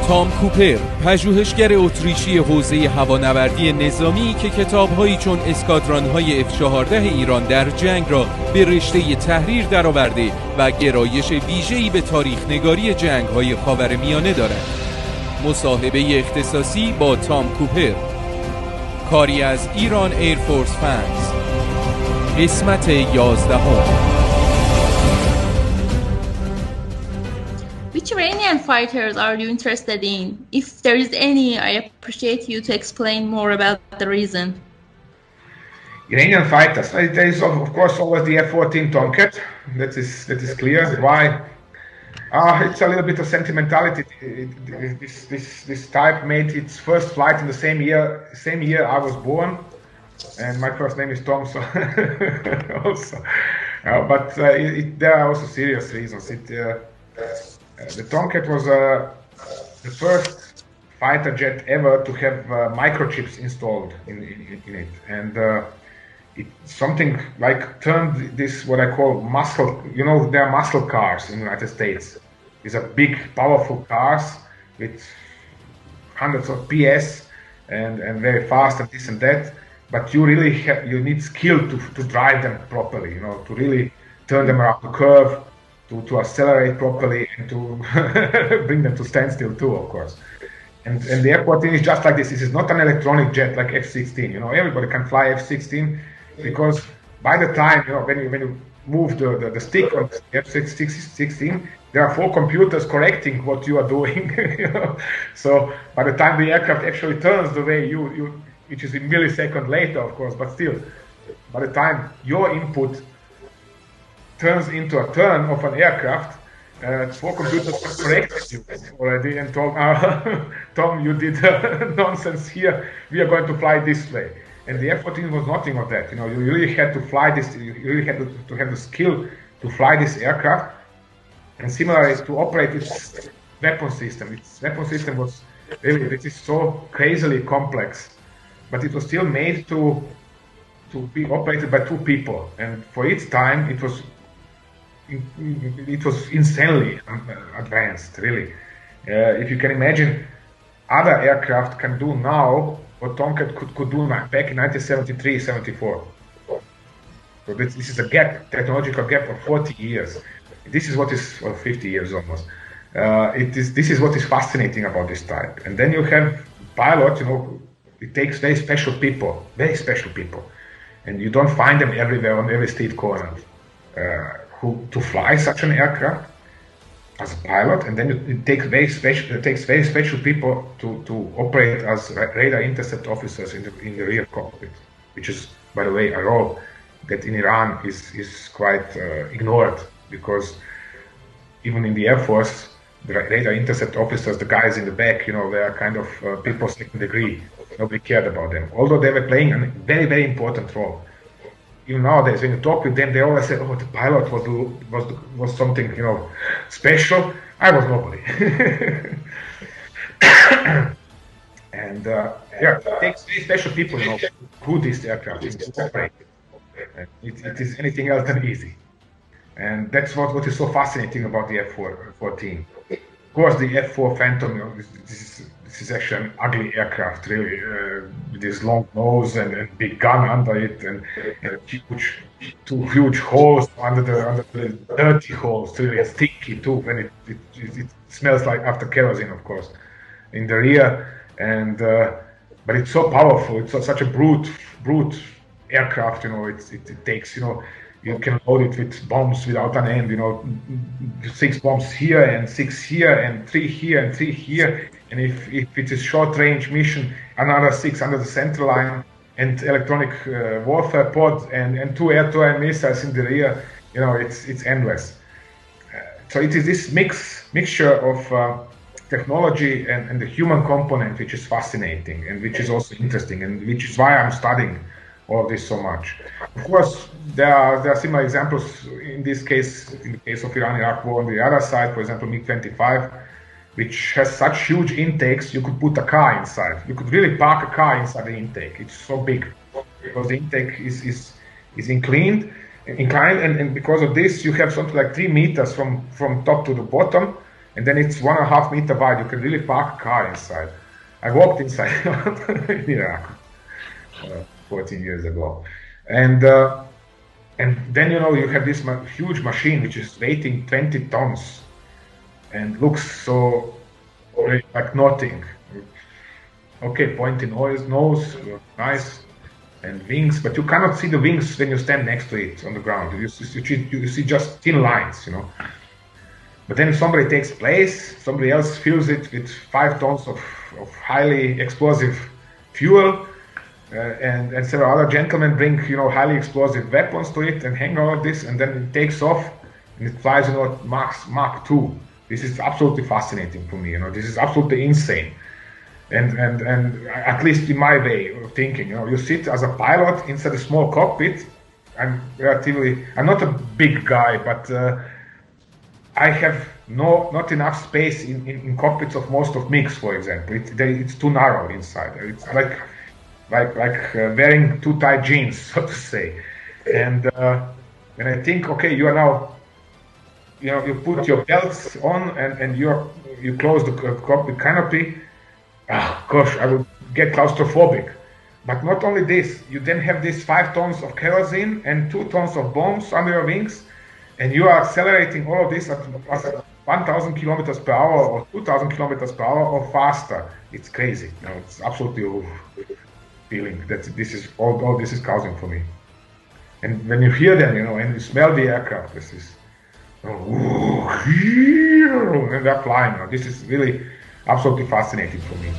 تام کوپر، پژوهشگر اتریشی حوزه هوانوردی نظامی که کتاب‌هایی چون اسکادران‌های F-14 ایران در جنگ را به رشته تحریر درآورده و گرایش ویژه‌ای به تاریخ نگاری جنگ‌های خاورمیانه دارد. مصاحبه اختصاصی با تام کوپر، کاری از ایران ایرفورس فنز، قسمت 11. Which Iranian fighters are you interested in? If there is any, I appreciate you to explain more about the reason. Iranian fighters. There is of course always the F-14 Tomcat. That is clear. Why? It's a little bit of sentimentality. This type made its first flight in the same year I was born, and my first name is Tom. So also, but there are also serious reasons. The Tomcat was the first fighter jet ever to have microchips installed in it, and it something like turned this what I call muscle. You know, there are muscle cars in the United States. These are big, powerful cars with hundreds of PS and very fast and this and that. But you need skill to drive them properly. You know, to really turn them around the curve. To accelerate properly and to bring them to standstill too, of course. And the F-14 is just like this. This is not an electronic jet like F-16. You know, everybody can fly F-16 because by the time, you know, when you move the stick on the F-16, there are 4 computers correcting what you are doing. You know? So by the time the aircraft actually turns the way you which is a millisecond later, of course, but still, by the time your input turns into a turn of an aircraft, 4 computers corrected you already and told, Tom, you did nonsense here. We are going to fly this way. And the F-14 was nothing of that. You know, you really had to fly this. You really had to have the skill to fly this aircraft, and similarly to operate its weapon system. Its weapon system was really, this is so crazily complex, but it was still made to be operated by 2 people. And for its time, it was insanely advanced, really. If you can imagine, other aircraft can do now what Tomcat could do back in 1973-74. So this is a technological gap of 40 years. This is what is, 50 years almost. This is what is fascinating about this type. And then you have pilots, you know, it takes very special people, and you don't find them everywhere on every street corner. To fly such an aircraft as a pilot, and then it takes very special people to operate as radar intercept officers in the rear cockpit, which is, by the way, a role that in Iran is quite ignored, because even in the Air Force, the radar intercept officers, the guys in the back, you know, they are kind of people second degree. Nobody cared about them, although they were playing a very, very important role. Even nowadays, when you talk with them, they always say, "Oh, the pilot was something, you know, special." I was nobody. And it takes very special people, you know, who this aircraft is operated. It is anything else than easy, and that's what is so fascinating about the F-14. Of course, the F-4 Phantom, you know, this is actually an ugly aircraft, really, with this long nose and big gun under it, and 2 huge holes under the dirty holes, really stinky too, when it smells like after kerosene, of course, in the rear. And but it's so powerful. It's such a brute aircraft. You know, it takes, you know, you can load it with bombs without an end. You know, 6 bombs here and 6 here and 3 here and 3 here. And if it is short-range mission, another 6 under the center line, and electronic warfare pod, and 2 air-to-air missiles in the rear. You know, it's endless. So it is this mixture of technology and the human component which is fascinating and which is also interesting, and which is why I'm studying all this so much. Of course, there are similar examples in this case, in the case of Iran-Iraq war on the other side, for example, MiG-25, which has such huge intakes, you could put a car inside. You could really park a car inside the intake. It's so big because the intake is inclined, and because of this, you have something like 3 meters from top to the bottom, and then it's 1.5 meter wide. You can really park a car inside. I walked inside in Iraq 14 years ago, and then you have this huge machine which is weighing 20 tons, and looks so like nothing. Okay, pointy nose, nice, and wings, but you cannot see the wings when you stand next to it on the ground. You see just thin lines, But then somebody takes place, somebody else fills it with 5 tons of highly explosive fuel, and several other gentlemen bring, highly explosive weapons to it and hang all of this, and then it takes off and it flies, Mach 2. This is absolutely fascinating for me. This is absolutely insane. And at least in my way of thinking, you sit as a pilot inside a small cockpit. I'm not a big guy, but I have not enough space in cockpits of most of MiGs, for example. It's too narrow inside. It's like wearing too tight jeans, so to say. And I think, okay, you are now, you put your belts on and you close the cockpit canopy. Oh, gosh, I would get claustrophobic. But not only this, you then have these 5 tons of kerosene and 2 tons of bombs under your wings, and you are accelerating all of this at 1,000 kilometers per hour or 2,000 kilometers per hour or faster. It's crazy. It's absolutely feeling that this is all this is causing for me. And when you hear them, and you smell the aircraft, this is, and they're flying. This is really absolutely fascinating for me.